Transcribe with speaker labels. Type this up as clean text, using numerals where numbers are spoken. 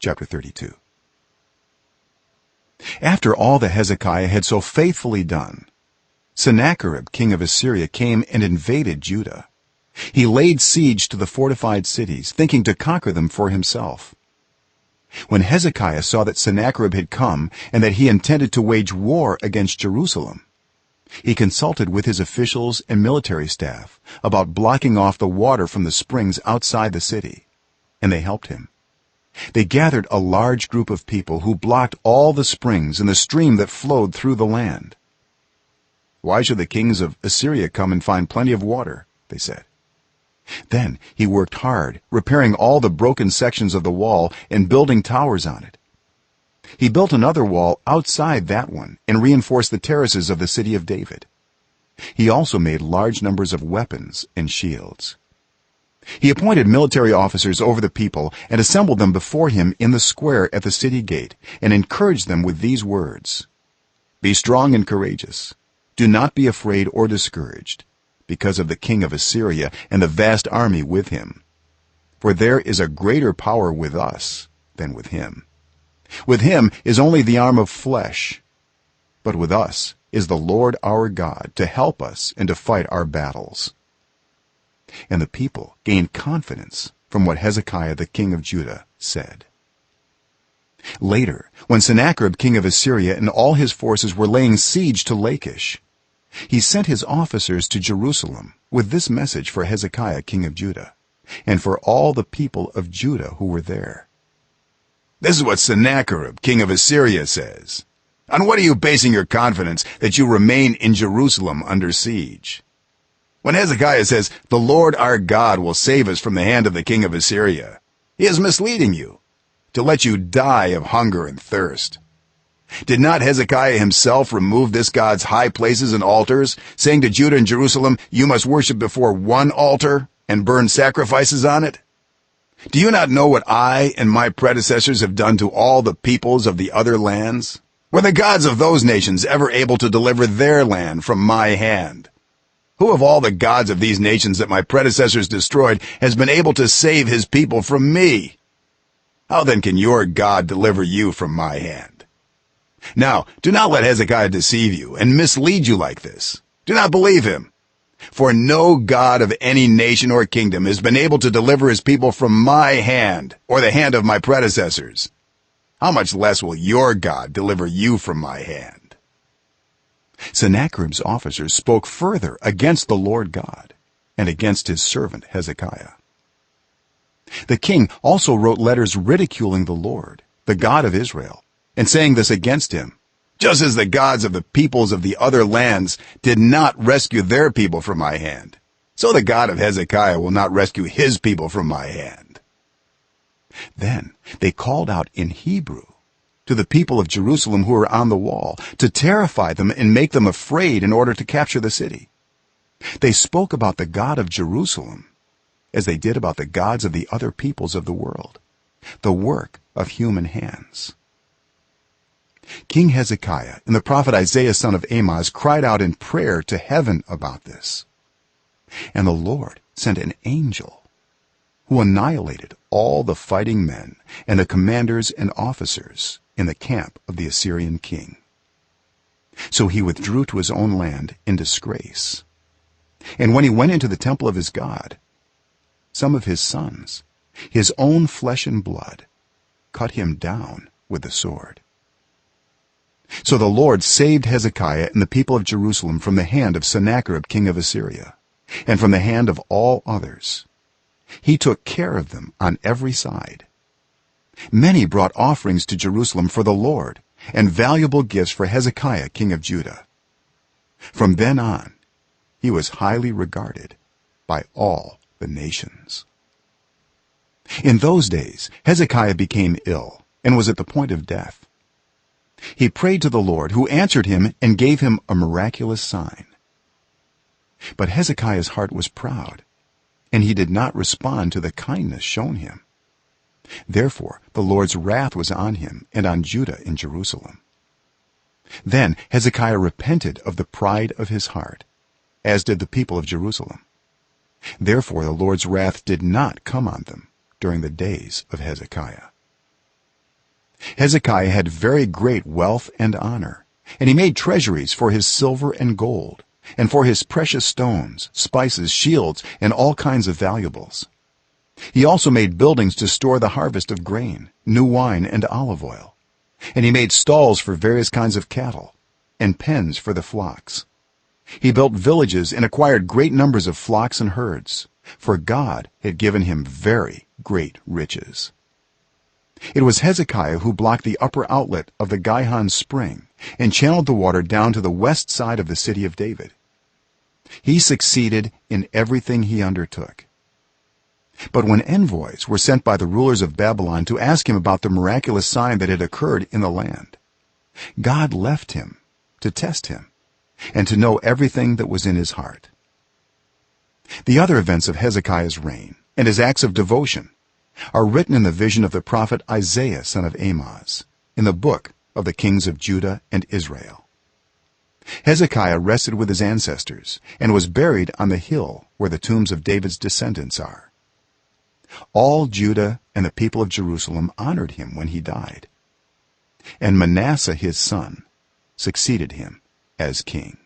Speaker 1: chapter 32. After all that Hezekiah had so faithfully done, Sennacherib king of Assyria came and invaded Judah. He laid siege to the fortified cities, thinking to conquer them for himself. When Hezekiah saw that Sennacherib had come and that he intended to wage war against Jerusalem, he consulted with his officials and military staff about blocking off the water from the springs outside the city, and they helped him. They gathered a large group of people who blocked all the springs and the stream that flowed through the land. "Why should the kings of Assyria come and find plenty of water?" they said. Then he worked hard, repairing all the broken sections of the wall and building towers on it. He built another wall outside that one and reinforced the terraces of the city of David. He also made large numbers of weapons and shields. He appointed military officers over the people and assembled them before him in the square at the city gate and encouraged them with these words: "Be strong and courageous. Do not be afraid or discouraged because of the king of Assyria and the vast army with him, for there is a greater power with us than with him. With him is only the arm of flesh, but with us is the Lord our God to help us and to fight our battles." And the people gained confidence from what Hezekiah the king of Judah said. Later, when Sennacherib king of Assyria and all his forces were laying siege to Lachish, he sent his officers to Jerusalem with this message for Hezekiah king of Judah and for all the people of Judah who were there: "This is what Sennacherib king of Assyria says. On what are you basing your confidence that you remain in Jerusalem under siege? When Hezekiah says, 'The Lord our God will save us from the hand of the king of Assyria,' he is misleading you to let you die of hunger and thirst. Did not Hezekiah himself remove this God's high places and altars, saying to Judah and Jerusalem, 'You must worship before one altar and burn sacrifices on it'? Do you not know what I and my predecessors have done to all the peoples of the other lands? Were the gods of those nations ever able to deliver their land from my hand? Who of all the gods of these nations that my predecessors destroyed has been able to save his people from me? How then can your God deliver you from my hand? Now, do not let Hezekiah deceive you and mislead you like this. Do not believe him. For no God of any nation or kingdom has been able to deliver his people from my hand or the hand of my predecessors. How much less will your God deliver you from my hand?" Sennacherib's officers spoke further against the Lord God and against his servant Hezekiah. The king also wrote letters ridiculing the Lord, the God of Israel, and saying this against him: "Just as the gods of the peoples of the other lands did not rescue their people from my hand, so the God of Hezekiah will not rescue his people from my hand." Then they called out in Hebrew to the people of Jerusalem who were on the wall to terrify them and make them afraid in order to capture the city. They spoke about the God of Jerusalem as they did about the gods of the other peoples of the world, the work of human hands. King Hezekiah and the prophet Isaiah son of Amoz cried out in prayer to heaven about this, and the Lord sent an angel who annihilated all the fighting men and the commanders and officers in the camp of the Assyrian king. So he withdrew to his own land in disgrace, and when he went into the temple of his God, some of his sons, his own flesh and blood, cut him down with the sword. So the Lord saved Hezekiah and the people of Jerusalem from the hand of Sennacherib king of Assyria and from the hand of all others. He took care of them on every side. Many brought offerings to Jerusalem for the Lord and valuable gifts for Hezekiah king of Judah. From then on he was highly regarded by all the nations. In those days Hezekiah became ill and was at the point of death. He prayed to the Lord, who answered him and gave him a miraculous sign. But Hezekiah's heart was proud, and he did not respond to the kindness shown him. Therefore the Lord's wrath was on him and on Judah in Jerusalem. Then Hezekiah repented of the pride of his heart, as did the people of Jerusalem. Therefore the Lord's wrath did not come on them during the days of Hezekiah. Hezekiah had very great wealth and honor, and he made treasuries for his silver and gold, and for his precious stones, spices, shields, and all kinds of valuables. He also made buildings to store the harvest of grain, new wine, and olive oil, and he made stalls for various kinds of cattle, and pens for the flocks. He built villages and acquired great numbers of flocks and herds, for God had given him very great riches. It was Hezekiah who blocked the upper outlet of the Gihon spring and channeled the water down to the west side of the city of David. He succeeded in everything he undertook. But when envoys were sent by the rulers of Babylon to ask him about the miraculous sign that had occurred in the land, God left him to test him and to know everything that was in his heart. The other events of Hezekiah's reign and his acts of devotion are written in the vision of the prophet Isaiah son of Amoz in the book of the kings of Judah and Israel. Hezekiah rested with his ancestors and was buried on the hill where the tombs of David's descendants are. All Judah and the people of Jerusalem honored him when he died, and Manasseh his son succeeded him as king.